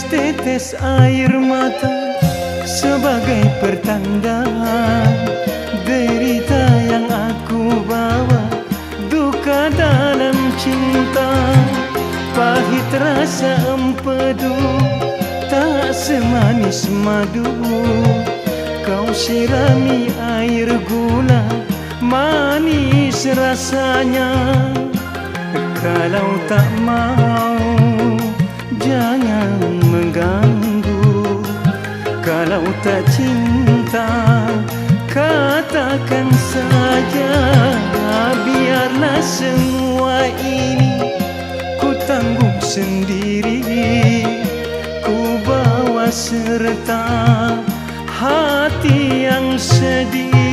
Setetes air mata sebagai pertanda derita yang aku bawa, duka dalam cinta. Pahit rasa empedu, tak semanis madu. Kau sirami air gula, manis rasanya. Kalau tak mau, jangan mengganggu. Kalau tak cinta, katakan saja. Biarlah semua ini ku tanggung sendiri. Ku bawa serta hati yang sedih.